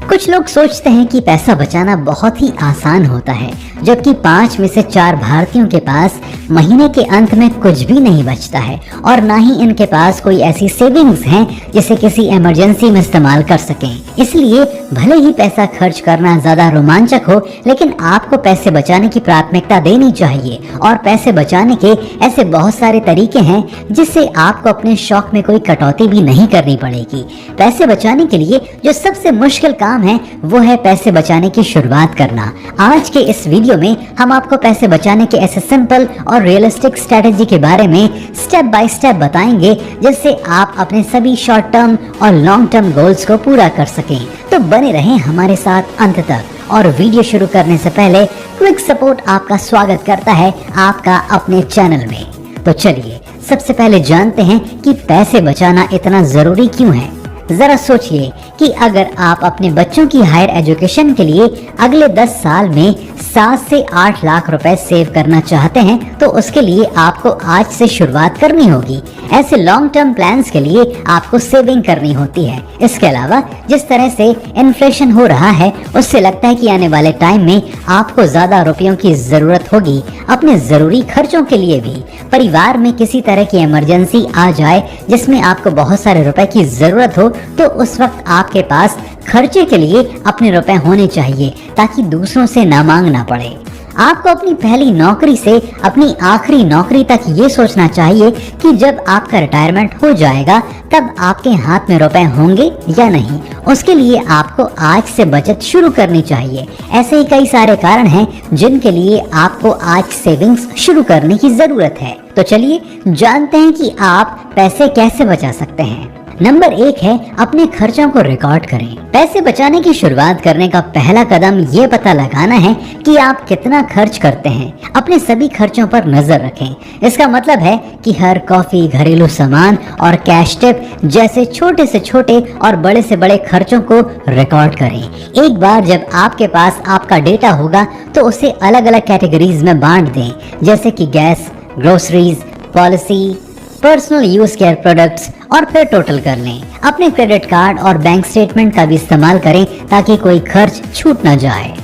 कुछ लोग सोचते हैं कि पैसा बचाना बहुत ही आसान होता है, जबकि 5 में से 4 भारतीयों के पास महीने के अंत में कुछ भी नहीं बचता है और ना ही इनके पास कोई ऐसी सेविंग्स हैं जिसे किसी इमरजेंसी में इस्तेमाल कर सकें। इसलिए भले ही पैसा खर्च करना ज्यादा रोमांचक हो, लेकिन आपको पैसे बचाने की प्राथमिकता देनी चाहिए। और पैसे बचाने के ऐसे बहुत सारे तरीके हैं जिससे आपको अपने शौक में कोई कटौती भी नहीं करनी पड़ेगी। पैसे बचाने के लिए जो सबसे मुश्किल काम है वो है पैसे बचाने की शुरुआत करना। आज के इस वीडियो में हम आपको पैसे बचाने के ऐसे सिंपल और रियलिस्टिक स्ट्रेटेजी के बारे में स्टेप बाय स्टेप बताएंगे, जिससे आप अपने सभी शॉर्ट टर्म और लॉन्ग टर्म गोल्स को पूरा कर सकें। तो बने रहें हमारे साथ अंत तक। और वीडियो शुरू करने से पहले क्विक सपोर्ट आपका स्वागत करता है आपका अपने चैनल में। तो चलिए सबसे पहले जानते हैं कि पैसे बचाना इतना जरूरी क्यों है। जरा सोचिए कि अगर आप अपने बच्चों की हायर एजुकेशन के लिए अगले 10 साल में 7 से 8 लाख रुपए सेव करना चाहते हैं, तो उसके लिए आपको आज से शुरुआत करनी होगी। ऐसे लॉन्ग टर्म प्लान्स के लिए आपको सेविंग करनी होती है। इसके अलावा जिस तरह से इन्फ्लेशन हो रहा है, उससे लगता है कि आने वाले टाइम में आपको ज्यादा रुपयों की जरूरत होगी अपने जरूरी खर्चों के लिए भी। परिवार में किसी तरह की इमरजेंसी आ जाए जिसमें आपको बहुत सारे रुपए की जरूरत हो, तो उस वक्त आपके पास खर्चे के लिए अपने रुपए होने चाहिए ताकि दूसरों से ना मांगना पड़े। आपको अपनी पहली नौकरी से अपनी आखिरी नौकरी तक ये सोचना चाहिए कि जब आपका रिटायरमेंट हो जाएगा तब आपके हाथ में रुपए होंगे या नहीं। उसके लिए आपको आज से बचत शुरू करनी चाहिए। ऐसे ही कई सारे कारण हैं जिनके लिए आपको आज सेविंग्स शुरू करने की जरूरत है। तो चलिए जानते हैं कि आप पैसे कैसे बचा सकते हैं। नंबर 1 है अपने खर्चों को रिकॉर्ड करें। पैसे बचाने की शुरुआत करने का पहला कदम ये पता लगाना है कि आप कितना खर्च करते हैं। अपने सभी खर्चों पर नजर रखें। इसका मतलब है कि हर कॉफी, घरेलू सामान और कैश टिप जैसे छोटे से छोटे और बड़े से बड़े खर्चों को रिकॉर्ड करें। एक बार जब आपके पास आपका डेटा होगा तो उसे अलग अलग कैटेगरीज में बांट दें, जैसे कि gas, groceries, policy, personal use care products, और फिर टोटल कर लें। अपने क्रेडिट कार्ड और बैंक स्टेटमेंट का भी इस्तेमाल करें ताकि कोई खर्च छूट न जाए।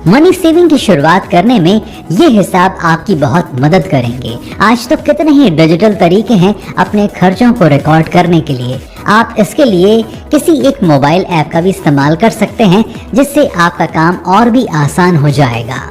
मनी सेविंग की शुरुआत करने में ये हिसाब आपकी बहुत मदद करेंगे। आज तो कितने ही डिजिटल तरीके हैं अपने खर्चों को रिकॉर्ड करने के लिए। आप इसके लिए किसी एक मोबाइल ऐप का भी इस्तेमाल कर सकते हैं, जिससे आपका काम और भी आसान हो जाएगा।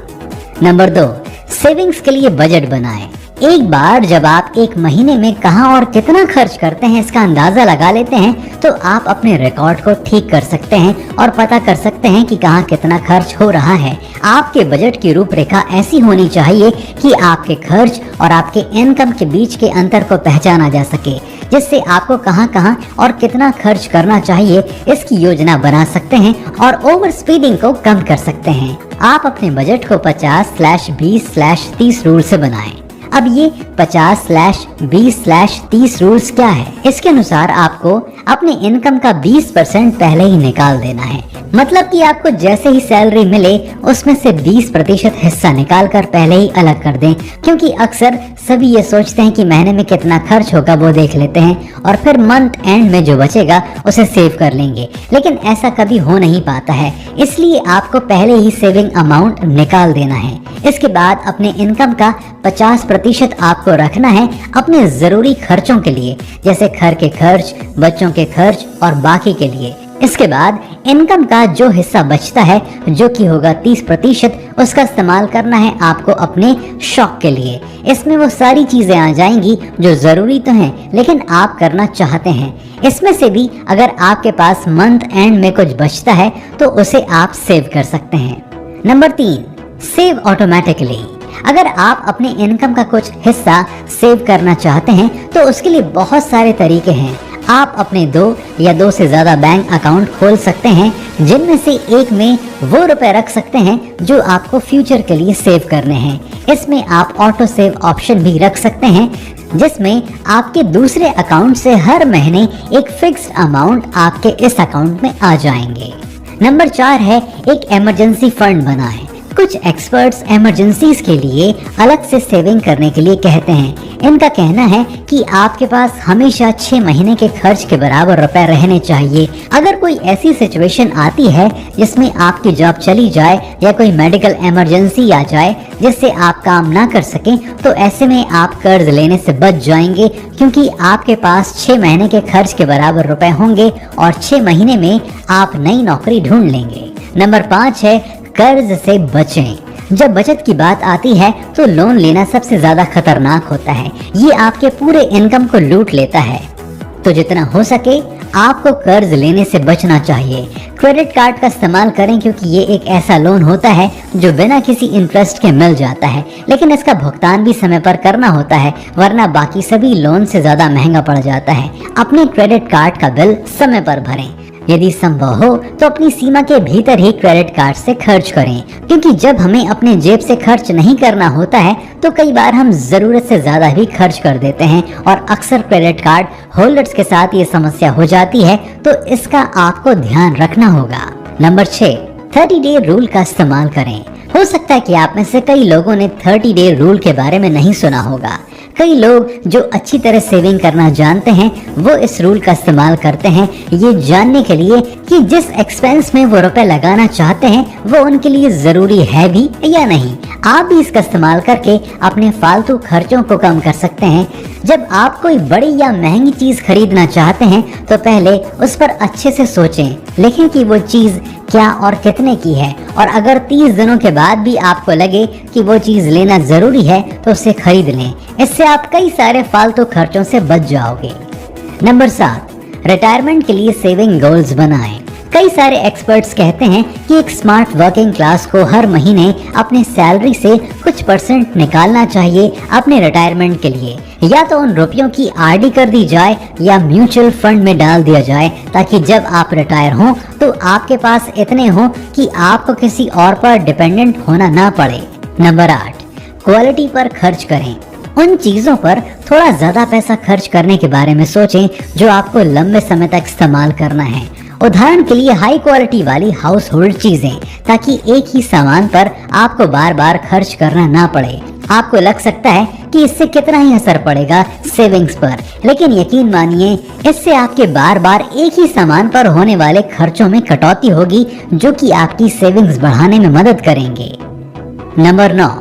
नंबर 2, सेविंग्स के लिए बजट बनाएं। एक बार जब आप एक महीने में कहां और कितना खर्च करते हैं इसका अंदाजा लगा लेते हैं, तो आप अपने रिकॉर्ड को ठीक कर सकते हैं और पता कर सकते हैं कि कहां कितना खर्च हो रहा है। आपके बजट की रूपरेखा ऐसी होनी चाहिए कि आपके खर्च और आपके इनकम के बीच के अंतर को पहचाना जा सके, जिससे आपको कहां और कितना खर्च करना चाहिए इसकी योजना बना सकते हैं और ओवर स्पीडिंग को कम कर सकते हैं। आप अपने बजट को 50/20/30 रूल से बनाएं। अब ये 50/20/30 रूल्स क्या है? इसके अनुसार आपको अपने इनकम का 20% पहले ही निकाल देना है। मतलब कि आपको जैसे ही सैलरी मिले उसमें से 20% हिस्सा निकाल कर पहले ही अलग कर दें, क्योंकि अक्सर सभी ये सोचते हैं कि महीने में कितना खर्च होगा वो देख लेते हैं और फिर मंथ एंड में जो बचेगा उसे सेव कर लेंगे, लेकिन ऐसा कभी हो नहीं पाता है। इसलिए आपको पहले ही सेविंग अमाउंट निकाल देना है। इसके बाद अपने इनकम का 50% आपको रखना है अपने जरूरी खर्चों के लिए, जैसे घर के खर्च, बच्चों के खर्च और बाकी के लिए। इसके बाद इनकम का जो हिस्सा बचता है, जो कि होगा 30%, उसका इस्तेमाल करना है आपको अपने शौक के लिए। इसमें वो सारी चीजें आ जाएंगी जो जरूरी तो हैं लेकिन आप करना चाहते हैं। इसमें से भी अगर आपके पास मंथ एंड में कुछ बचता है तो उसे आप सेव कर सकते हैं। Number 3, save automatically. अगर आप अपने इनकम का कुछ हिस्सा सेव करना चाहते हैं तो उसके लिए बहुत सारे तरीके हैं। आप अपने 2 या 2 से ज्यादा बैंक अकाउंट खोल सकते हैं, जिनमें से एक में वो रुपए रख सकते हैं जो आपको फ्यूचर के लिए सेव करने हैं। इसमें आप ऑटो सेव ऑप्शन भी रख सकते हैं, जिसमें आपके दूसरे अकाउंट से हर महीने एक फिक्स्ड अमाउंट आपके इस अकाउंट में आ जाएंगे। नंबर 4 है एक इमरजेंसी फंड बनाएं। कुछ एक्सपर्ट्स इमरजेंसीज के लिए अलग से सेविंग करने के लिए कहते हैं। इनका कहना है कि आपके पास हमेशा 6 महीने के खर्च के बराबर रुपए रहने चाहिए। अगर कोई ऐसी सिचुएशन आती है जिसमें आपकी जॉब चली जाए या कोई मेडिकल इमरजेंसी आ जाए जिससे आप काम ना कर सकें, तो ऐसे में आप कर्ज लेने से बच जाएंगे, क्योंकि आपके पास 6 महीने के खर्च के बराबर रुपए होंगे और 6 महीने में आप नई नौकरी ढूंढ लेंगे। नंबर 5 है कर्ज से बचें। जब बचत की बात आती है तो लोन लेना सबसे ज्यादा खतरनाक होता है। ये आपके पूरे इनकम को लूट लेता है, तो जितना हो सके आपको कर्ज लेने से बचना चाहिए। क्रेडिट कार्ड का इस्तेमाल करें, क्योंकि ये एक ऐसा लोन होता है जो बिना किसी इंटरेस्ट के मिल जाता है, लेकिन इसका भुगतान भी समय पर करना होता है, वरना बाकी सभी लोन से ज्यादा महंगा पड़ जाता है। अपने क्रेडिट कार्ड का बिल समय पर भरें। यदि संभव हो तो अपनी सीमा के भीतर ही क्रेडिट कार्ड से खर्च करें, क्योंकि जब हमें अपने जेब से खर्च नहीं करना होता है तो कई बार हम जरूरत से ज्यादा भी खर्च कर देते हैं, और अक्सर क्रेडिट कार्ड होल्डर्स के साथ ये समस्या हो जाती है, तो इसका आपको ध्यान रखना होगा। नंबर 6, 30 डे रूल का इस्तेमाल करें। हो सकता है कि आप में से कई लोगों ने 30 डे रूल के बारे में नहीं सुना होगा। कई लोग जो अच्छी तरह सेविंग करना जानते हैं वो इस रूल का इस्तेमाल करते हैं, ये जानने के लिए कि जिस एक्सपेंस में वो रुपए लगाना चाहते हैं वो उनके लिए जरूरी है भी या नहीं। आप भी इसका इस्तेमाल करके अपने फालतू खर्चों को कम कर सकते हैं। जब आप कोई बड़ी या महंगी चीज खरीदना चाहते हैं तो पहले उस पर अच्छे से सोचें, लिखें कि वो चीज क्या और कितने की है, और अगर 30 दिनों के बाद भी आपको लगे कि वो चीज लेना जरूरी है तो उसे खरीद लें। इससे आप कई सारे फालतू खर्चों से बच जाओगे। नंबर 7, रिटायरमेंट के लिए सेविंग गोल्स बनाएं। कई सारे एक्सपर्ट्स कहते हैं कि एक स्मार्ट वर्किंग क्लास को हर महीने अपने सैलरी से कुछ % निकालना चाहिए अपने रिटायरमेंट के लिए। या तो उन रुपयों की आरडी कर दी जाए या म्यूचुअल फंड में डाल दिया जाए, ताकि जब आप रिटायर हों तो आपके पास इतने हों कि आपको किसी और पर डिपेंडेंट होना ना पड़े। नंबर 8, क्वालिटी पर खर्च करें। उन चीजों पर थोड़ा ज्यादा पैसा खर्च करने के बारे में सोचें जो आपको लंबे समय तक इस्तेमाल करना है। उदाहरण के लिए हाई क्वालिटी वाली हाउस होल्ड चीजें, ताकि एक ही सामान पर आपको बार बार खर्च करना ना पड़े। आपको लग सकता है कि इससे कितना ही असर पड़ेगा सेविंग्स पर, लेकिन यकीन मानिए इससे आपके बार बार एक ही सामान पर होने वाले खर्चों में कटौती होगी, जो कि आपकी सेविंग्स बढ़ाने में मदद करेंगे। नंबर 9,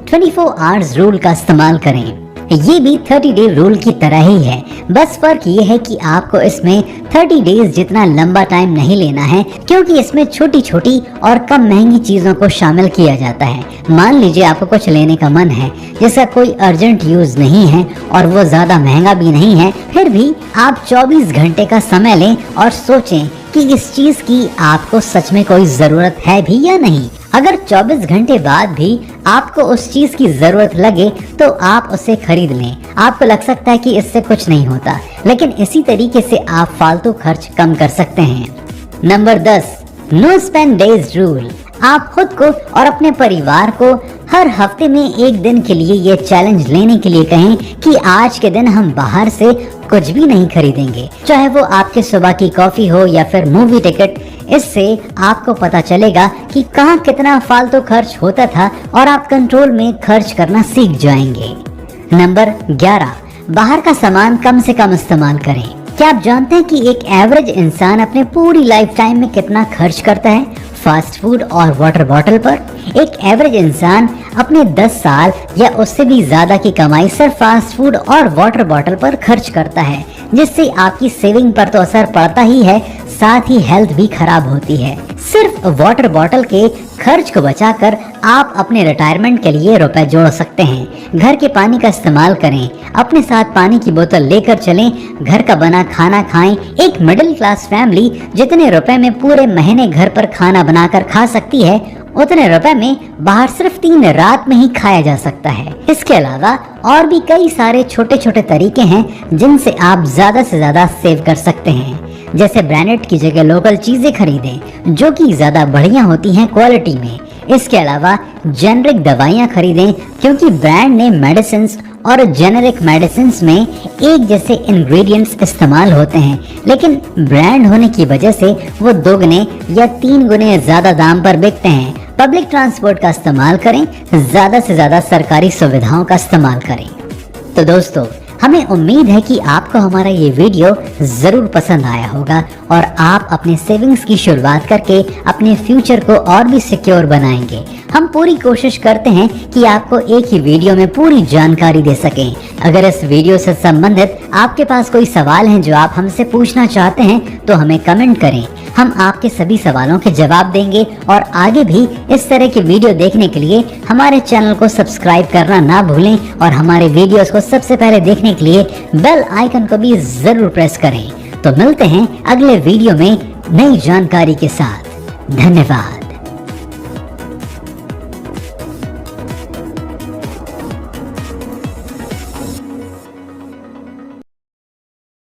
24 आवर्स रूल का इस्तेमाल करें। ये भी 30 डे रूल की तरह ही है, बस फर्क ये है कि आपको इसमें 30 डेज जितना लंबा टाइम नहीं लेना है, क्योंकि इसमें छोटी छोटी और कम महंगी चीजों को शामिल किया जाता है। मान लीजिए आपको कुछ लेने का मन है जिसका कोई अर्जेंट यूज नहीं है और वो ज्यादा महंगा भी नहीं है, फिर भी आप 24 घंटे का समय लें और सोचें कि इस चीज की आपको सच में कोई जरूरत है भी या नहीं। अगर 24 घंटे बाद भी आपको उस चीज की जरूरत लगे तो आप उसे खरीद लें। आपको लग सकता है कि इससे कुछ नहीं होता, लेकिन इसी तरीके से आप फालतू खर्च कम कर सकते हैं। Number 10, no spend days rule. आप खुद को और अपने परिवार को हर हफ्ते में एक दिन के लिए ये चैलेंज लेने के लिए कहें कि आज के दिन हम बाहर से कुछ भी नहीं खरीदेंगे, चाहे वो आपके सुबह की कॉफी हो या फिर मूवी टिकट। इससे आपको पता चलेगा कि कहाँ कितना फालतू खर्च होता था और आप कंट्रोल में खर्च करना सीख जाएंगे। नंबर 11, बाहर का सामान कम से कम इस्तेमाल करें। क्या आप जानते हैं कि एक एवरेज इंसान अपने पूरी लाइफ टाइम में कितना खर्च करता है फास्ट फूड और वाटर बॉटल पर? एक एवरेज इंसान अपने 10 साल या उससे भी ज्यादा की कमाई सिर्फ फास्ट फूड और वाटर बॉटल पर खर्च करता है, जिससे आपकी सेविंग पर तो असर पड़ता ही है, साथ ही हेल्थ भी खराब होती है। सिर्फ वाटर बॉटल के खर्च को बचाकर आप अपने रिटायरमेंट के लिए रुपए जोड़ सकते हैं। घर के पानी का इस्तेमाल करें, अपने साथ पानी की बोतल लेकर चलें, घर का बना खाना खाएं। एक मिडिल क्लास फैमिली जितने रुपए में पूरे महीने घर पर खाना बनाकर खा सकती है, उतने रुपए में बाहर सिर्फ 3 रात में ही खाया जा सकता है। इसके अलावा और भी कई सारे छोटे छोटे तरीके हैं जिनसे आप ज्यादा से ज्यादा सेव कर सकते हैं, जैसे ब्रांडेड की जगह लोकल चीजें खरीदें जो कि ज्यादा बढ़िया होती हैं क्वालिटी में। इसके अलावा जेनरिक दवाइयाँ खरीदें, क्योंकि ब्रांड नेम मेडिसिन और जेनेरिक मेडिसिन में एक जैसे इंग्रेडिएंट्स इस्तेमाल होते हैं, लेकिन ब्रांड होने की वजह से वो 2 गुने या 3 गुने ज्यादा दाम पर बिकते हैं। पब्लिक ट्रांसपोर्ट का इस्तेमाल करें, ज़्यादा से ज़्यादा सरकारी सुविधाओं का इस्तेमाल करें। तो दोस्तों, हमें उम्मीद है कि आपको हमारा ये वीडियो ज़रूर पसंद आया होगा और आप अपने सेविंग्स की शुरुआत करके अपने फ्यूचर को और भी सिक्योर बनाएंगे। हम पूरी कोशिश करते हैं कि आपको एक ही वीडियो में पूरी जानकारी दे सकें। अगर इस वीडियो से संबंधित आपके पास कोई सवाल हैं जो आप हमसे पूछना चाहते हैं तो हमें कमेंट करें, हम आपके सभी सवालों के जवाब देंगे। और आगे भी इस तरह की वीडियो देखने के लिए हमारे चैनल को सब्सक्राइब करना ना भूलें और हमारे वीडियोस को सबसे पहले देखने के लिए बेल आइकन को भी जरूर प्रेस करें। तो मिलते हैं अगले वीडियो में नई जानकारी के साथ। धन्यवाद।